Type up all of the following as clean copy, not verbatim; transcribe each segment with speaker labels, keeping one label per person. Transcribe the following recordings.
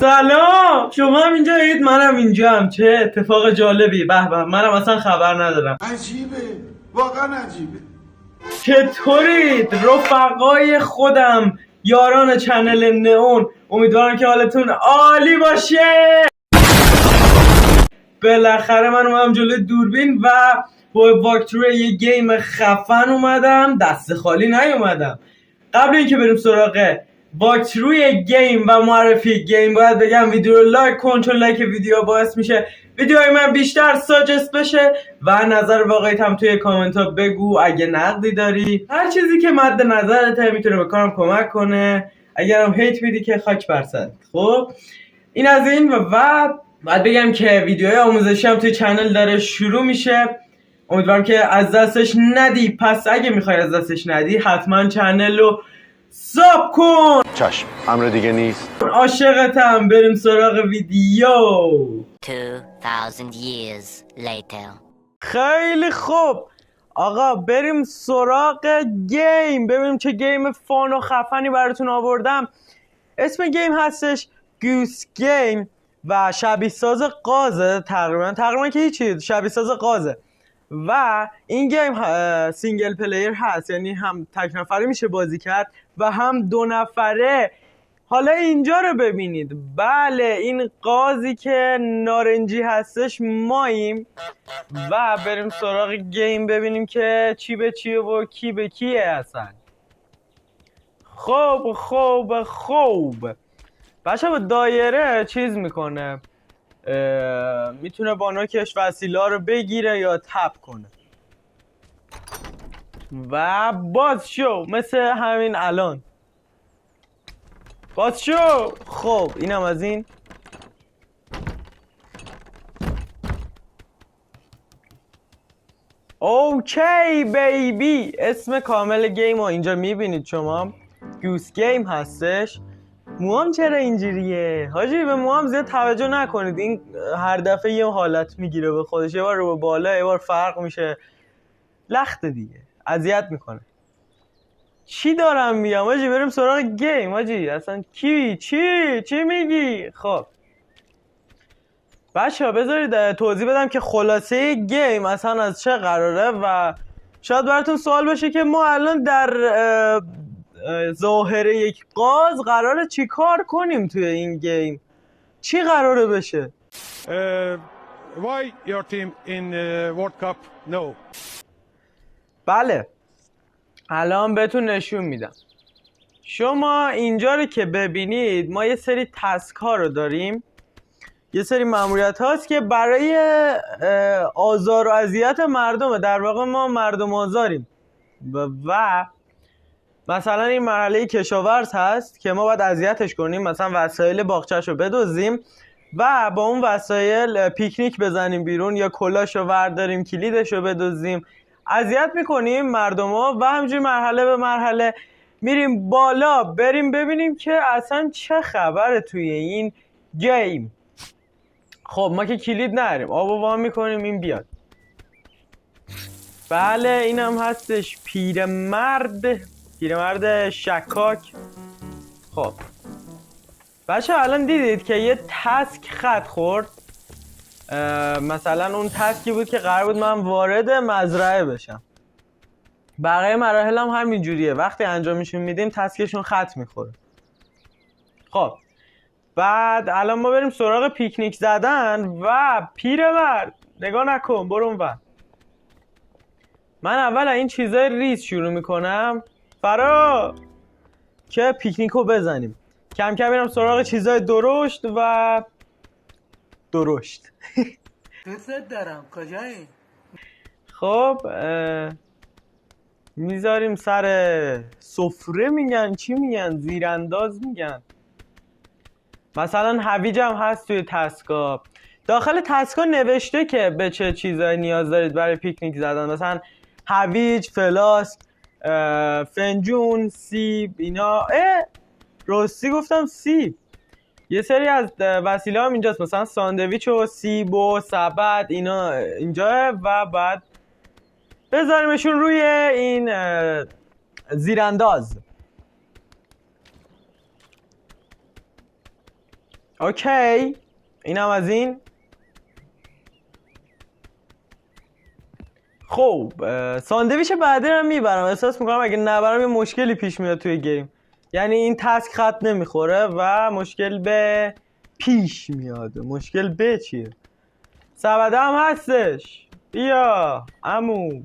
Speaker 1: سلام، شما هم اینجا اید، منم اینجا هم. چه اتفاق جالبی. به به، منم اصلا خبر ندارم.
Speaker 2: عجیبه، واقعا عجیبه.
Speaker 1: چطورید رفقای خودم، یاران چنل نئون؟ امیدوارم که حالتون عالی باشه. بالاخره من اومدم جلوی دوربین و با واکتروی یه گیم خفن اومدم، دست خالی نیومدم. قبل اینکه بریم سراغ واکتروی گیم و معرفی گیم باید بگم ویدیو رو لایک کن، چون لایک ویدیو باعث میشه ویدیوهای من بیشتر ساجست بشه. و نظر واقعیت هم توی کامنت ها بگو. اگه نقدی داری، هر چیزی که مد نظرته میتونه به کارم کمک کنه. اگر هم هیت میدی که خاک بر سرت. خب این از این. و باید بگم که ویدیوهای آموزشی هم توی چنل داره شروع میشه. امیدوارم که از دستش ندی. پس اگه میخوای از دستش ندی حتما چنل رو ساب کن.
Speaker 3: چشم، امر دیگه نیست.
Speaker 1: عاشقتم. بریم سراغ ویدیو.
Speaker 4: 2000 years later.
Speaker 1: خیلی خوب آقا، بریم سراغ گیم. ببینیم چه گیم فان و خفنی براتون آوردم. اسم گیم هستش گوس گیم و شبیه ساز قازه. تقریبا که هیچی، شبیه ساز قازه. و این گیم سینگل پلیر هست، یعنی هم تک نفره میشه بازی کرد و هم دو نفره. حالا اینجا رو ببینید. بله، این قازی که نارنجی هستش ماییم. و بریم سراغ گیم ببینیم که چی به چیه و کی به کیه اصلا. خوب بچه با دایره چیز میکنه، میتونه با نوکش وسیله رو بگیره یا تپ کنه. و باز شو، مثل همین الان باز شو. خب اینم از این. اوکی بیبی، اسم کامل گیم رو اینجا میبینید شما. گوس گیم هستش. موام چرا اینجوریه حاجی؟ به موام زیاد توجه نکنید، این هر دفعه یه حالت میگیره به خودش. یه بار رو به بالا، یه بار فرق میشه. لخته دیگه، اذیت میکنه. چی دارم میگم حاجی؟ بریم سراغ گیم حاجی. اصلا چی میگی؟ خب بچه ها بذارید توضیح بدم که خلاصه گیم اصلا از چه قراره. و شاید براتون سوال باشه که ما الان در ظاهر یک قاز قراره چی کار کنیم توی این گیم؟ چی قراره بشه؟
Speaker 5: Why your team in World Cup? No.
Speaker 1: بله، الان بهتون نشون میدم. شما اینجا رو که ببینید، ما یه سری تسک ها رو داریم، یه سری ماموریت هاست که برای آزار و اذیت مردمه. در واقع ما مردم آزاریم. و مثلا این مرحله کشاورز هست که ما باید اذیتش کنیم، مثلا وسایل باغچه‌شو رو بدزدیم و با اون وسایل پیکنیک بزنیم بیرون، یا کلاشو ورداریم، کلیدشو بدزدیم، اذیت میکنیم مردمو. و همینجوری مرحله به مرحله میریم بالا. بریم ببینیم که اصلا چه خبره توی این گیم. خب ما که کلید نداریم، آبو وام میکنیم این بیاد. بله اینم هستش پیرمرد شکاک. خب بچه الان دیدید که یه تسک خط خورد. مثلا اون تسکی بود که قرار بود من وارد مزرعه بشم. بقیه مراحل هم همین جوریه، وقتی انجامشون میدیم تسکشون خط میخوره. خب بعد الان ما بریم سراغ پیکنیک زدن. و پیرمرد نگاه نکن، برو اونور. من اول این چیزای ریز شروع میکنم فرا که پیکنیکو بزنیم. کم کم میرم سراغ چیزای درشت و درشت.
Speaker 6: دوست دارم. کجایی؟
Speaker 1: خب میذاریم سر سفره. میگن چی میگن؟ زیرانداز میگن. مثلا هویج هم هست توی تسکا. داخل تسکا نوشته که به چه چیزایی نیاز دارید برای پیکنیک زدن. مثلا هویج، فلاسک، فنجون، سیب، اینا. راستی گفتم سیب. یه سری از وسیله هم اینجاست، مثلا ساندویچ و سیب و سبد، اینا اینجا. و بعد بذاریمشون روی این زیرانداز. اوکی، اینم از این. خب ساندویچ بعدی رو میبرم. احساس میکنم اگه نبرم یه مشکلی پیش میاد توی گیم. یعنی این تسک خط نمیخوره و مشکل به پیش میاد. مشکل به چیه؟ سبده هم هستش. بیا عمو.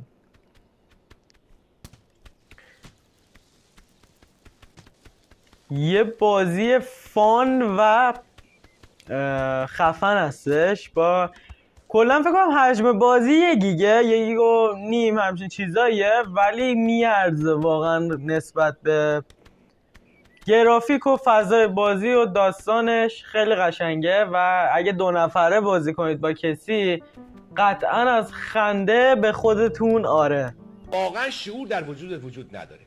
Speaker 1: یه بازی فان و خفن هستش. با کلا فکر کنم حجم بازی 1 گیگه، 1.5 همچین چیزاییه، ولی میارزه واقعا نسبت به گرافیک و فضای بازی و داستانش. خیلی قشنگه و اگه 2 نفره بازی کنید با کسی قطعا از خنده به خودتون آره.
Speaker 7: واقعا شعور در وجود نداره.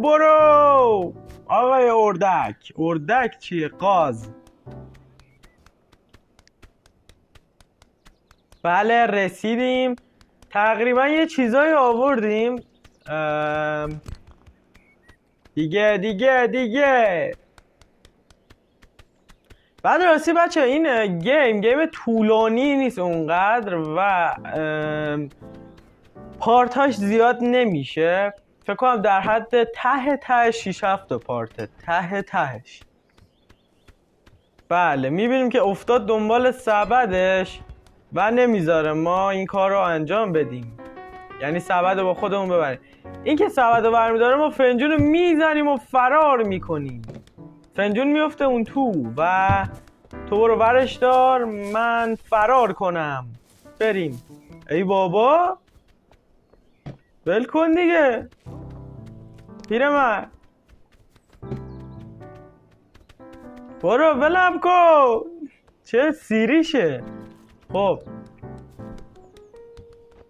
Speaker 1: برو آقای اردک. اردک چیه؟ قاز. بله رسیدیم تقریبا. یه چیزایی آوردیم دیگه. بعد راستی بچه این گیم طولانی نیست اونقدر و پارتاش زیاد نمیشه. فکر کنم در حد ته 6-7 پارت تهش. بله میبینیم که افتاد دنبال سبدش و نمیذاره ما این کار رو انجام بدیم، یعنی سبد رو با خودمون ببریم. این که سبد رو برمیداره ما فنجون رو میزنیم و فرار میکنیم. فنجون میفته اون تو و تو برو برش دار، من فرار کنم. بریم. ای بابا ول کن دیگه پیرمرد. برو ولم کن. چه سیریشه. خب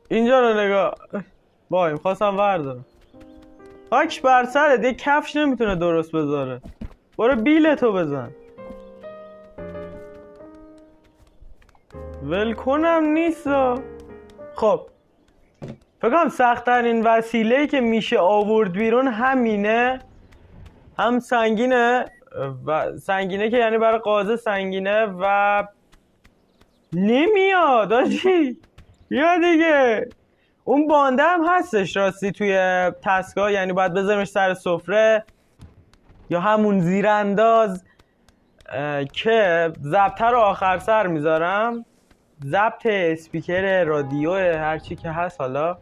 Speaker 1: اینجا رو نگاه. وای میخواستم وردارم. خاک بر سرت، یه کفش نمیتونه درست بذاره. برو بیلتو بزن. ول کنم نیستا. خب فکر کنم سخت‌ترین وسیله‌ای که میشه آورد بیرون همینه. هم سنگینه و سنگینه که یعنی برای قازه سنگینه و نمیاد آجی. بیا دیگه. اون بانده هم هستش راستی توی تسکا، یعنی باید بذاریمش سر سفره یا همون زیرانداز که ضبط رو آخر سر میذارم. ضبط اسپیکر رادیو هرچی که هست حالا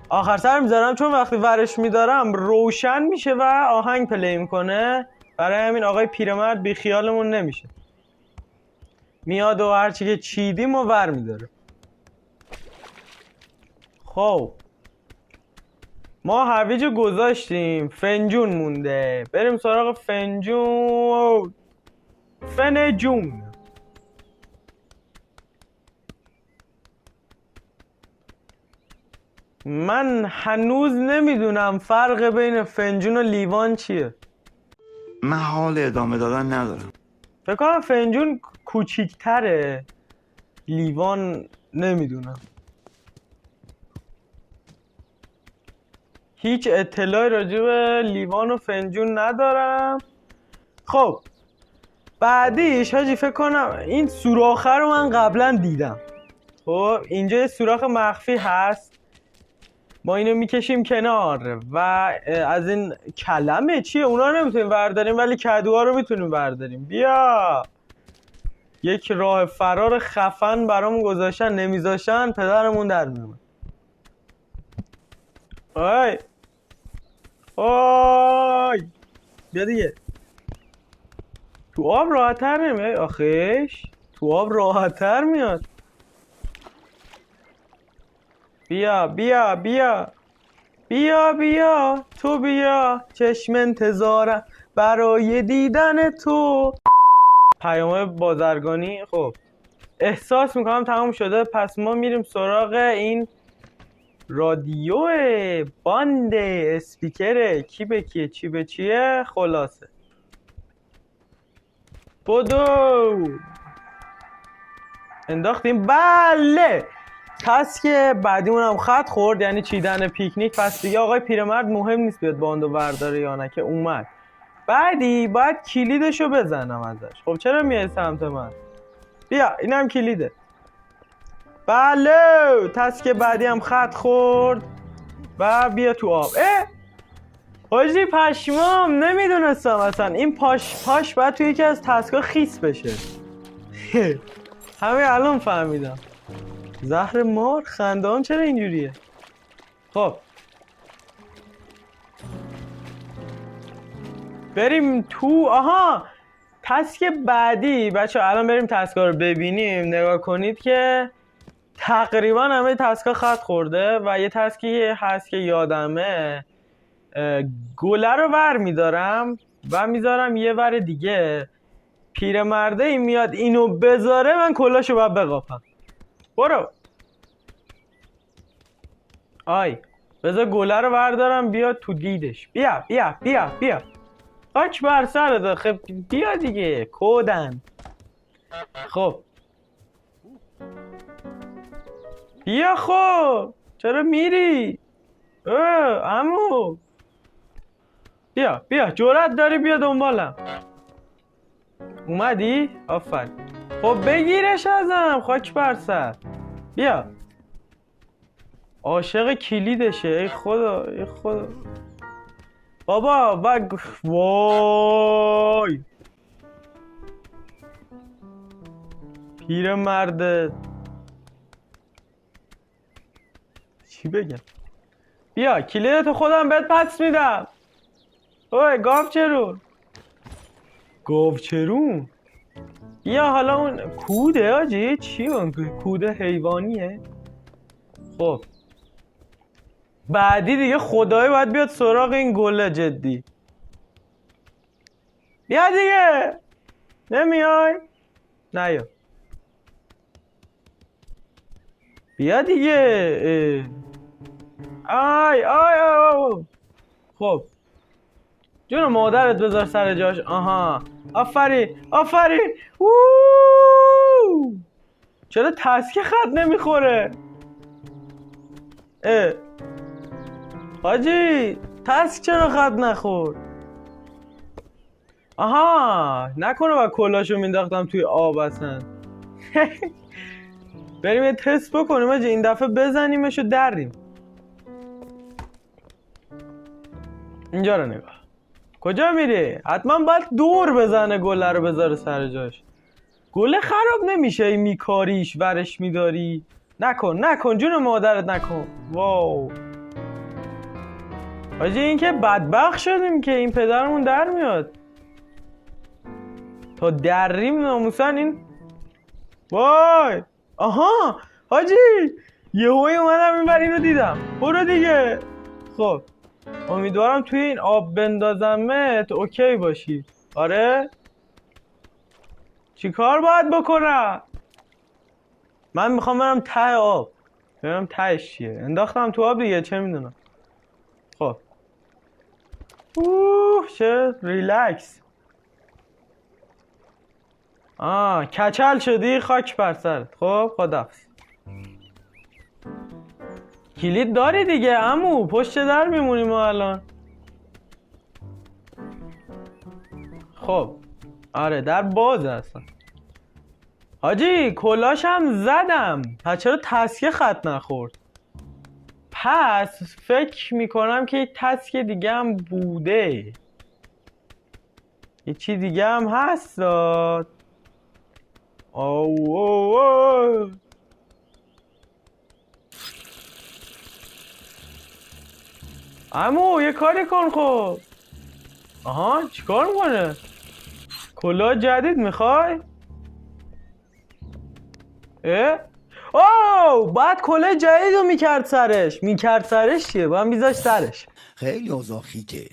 Speaker 1: آخر سر میذارم، چون وقتی ورش میدارم روشن میشه و آهنگ پلی میکنه. برای همین آقای پیرمرد بی خیالمون نمیشه، میاد و هرچی که چیدیم و ور میداره. خب ما هویج گذاشتیم، فنجون مونده. بریم سراغ فنجون. من هنوز نمیدونم فرق بین فنجون و لیوان چیه.
Speaker 2: من حال ادامه دادن ندارم.
Speaker 1: فکر کنم فنجون کوچیک‌تره، لیوان نمیدونم. هیچ اطلاعی راجع به لیوان و فنجون ندارم. خب بعدیش حاجی فکر کنم این سوراخه رو من قبلا دیدم. خب اینجا یه سوراخ مخفی هست، ما اینو میکشیم کنار و از این کلمه چیه اونا رو نمیتونیم برداریم ولی کدوها رو میتونیم برداریم. بیا یک راه فرار خفن برامون گذاشتن، نمیذاشتن پدرمون در میومد. آی آی بیا دیگه. تو آب راحت‌تر نمیاد آخیش. تو آب راحت‌تر میاد. بیا بیا بیا بیا بیا تو بیا، چشم انتظارم برای دیدن تو. پیام‌های بازرگانی. خب احساس میکنم تمام شده، پس ما میریم سراغ این رادیو باند اسپیکر کی به کیه چی به چیه. خلاصه بدو انداختیم. بله تسک بعدیمون هم خط خورد، یعنی چیدن پیکنیک. پس دیگه آقای پیرمرد مهم نیست بیاد باندو برداره یا نه، که اومد. بعدی باید کلیدشو بزنم ازش. خب چرا میای سمت من؟ بیا اینم کلیده. بله تسک بعدی هم خط خورد و بیا تو آب. حاجی پشمام نمیدونستم اصلا این پاش باید توی یکی از تسکا خیس بشه. همین الان فهمیدم. زهر مار خندهام چرا اینجوریه؟ خب بریم تو. آها تسک بعدی بچه الان بریم تسکا رو ببینیم. نگاه کنید که تقریبا همه تسکا خط خورده و یه تسکی هست که یادمه گله رو ور میدارم و میذارم یه ور دیگه. پیرمرده این میاد اینو بذاره من کلاشو باید بقاپم. برو آی بذار گله رو وردارم بیاد تو دیدش. بیا بیا بیا بیا خاک بر سرت. خب بیا دیگه کودن. خب بیا خب چرا میری؟ عمو بیا بیا جرأت داری بیا دنبالم. اومدی؟ آفرین. خب بگیرش ازم خاک بر سر. بیا عاشق کلیدشه. ای خدا ای خدا بابا وای پیرمرد چی بگم؟ بیا کلیدتو خودم بهت پس میدم. اوه گاوچرون بیا. حالا اون کوده آجی چی اون کوده حیوانیه. خب بعدی دیگه خدایی باید بیاد سراغ این گله. جدی بیا دیگه. نمیای؟ نیا بیا دیگه. آی آی آی. خب جون مادرت بذار سر جاش. آها آفرین آفرین. چرا تسکه خط نمیخوره؟ حاجی تسک چرا خط نخورد؟ آها نکنه با کلاشو مینداختم توی آب اصلا. بریم یه تست بکنیم آجی. این دفعه بزنیمشو دریم. اینجا رو نگاه. کجا میری؟ حتما باید دور بزنه گله رو بذاره سر جاش. گله خراب نمیشه این میکاریش ورش میداری. نکن جون مادرت نکن. واو حاجی این که بدبخت شدیم که این پدرمون در میاد تا دریم ناموسن این. وای آها حاجی یهویی اومدم این بر اینو دیدم. برو دیگه. خب امیدوارم توی این آب بندازمت اوکی باشی. آره چی کار باید بکنم؟ من میخوام برم ته آب ببینم تهش چیه. انداختم تو آب دیگه چه میدونم. خب چه ریلکس. کچل شدی خاک بر سرت. خب خداحافظ. کلید داری دیگه عمو. پشت در میمونیم ما الان. خب آره در باز هستن. حاجی کلاش هم زدم پس چرا تسکه خط نخورد؟ پس فکر میکنم که یک تسکه دیگه هم بوده. یه چی دیگه هم هست داد. عمو یه کاری کن خب. آها چیکار میکنه؟ کلاه جدید میخوای؟ باید کلاه جدید رو میکرد سرش چیه؟ باید میذاش سرش.
Speaker 8: خیلی اوضاع خیته.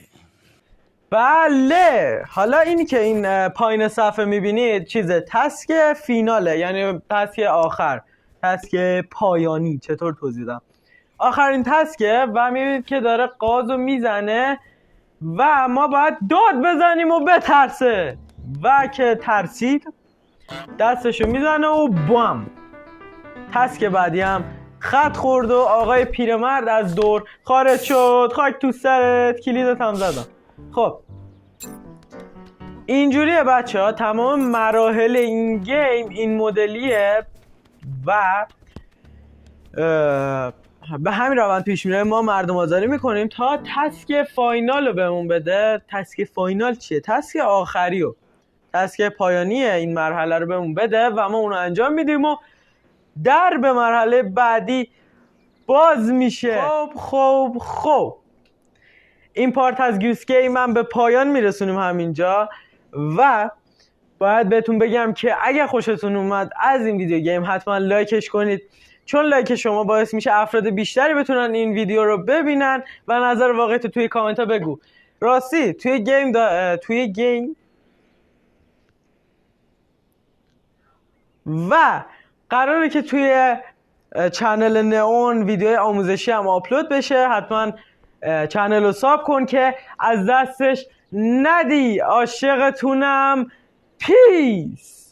Speaker 1: بله حالا اینی که این پایین صفحه میبینید چیزه تسک فیناله، یعنی تسک آخر، تسک پایانی. چطور توضیح بدم؟ آخرین تسکه و میبینید که داره غازو میزنه و ما باید داد بزنیم و بترسه و که ترسید دستشو میزنه و بام تسک بعدی هم خط خورد و آقای پیرمرد از دور خارج شد. خاک تو سرت. کلیدت هم زدم. خب اینجوریه بچه ها، تمام مراحل این گیم این مدلیه و به همین روند پیش میره. ما مردم آزاری میکنیم تا تسک فاینال رو بهمون بده. تسک فاینال چیه؟ تسک آخریو، تسک پایانی این مرحله رو بهمون بده و ما اونو انجام میدیم و در به مرحله بعدی باز میشه. خب این پارت از گوس گیم من به پایان میرسونیم همینجا و باید بهتون بگم که اگه خوشتون اومد از این ویدیو گیم حتما لایکش کنید، چون لایک شما باعث میشه افراد بیشتری بتونن این ویدیو رو ببینن و نظر واقعیت توی کامنت ها بگو. راستی توی گیم و قراره که توی چنل نئون ویدیوی آموزشی هم آپلود بشه. حتما چنل رو ساب کن که از دستش ندی. عاشقتونم. پیس.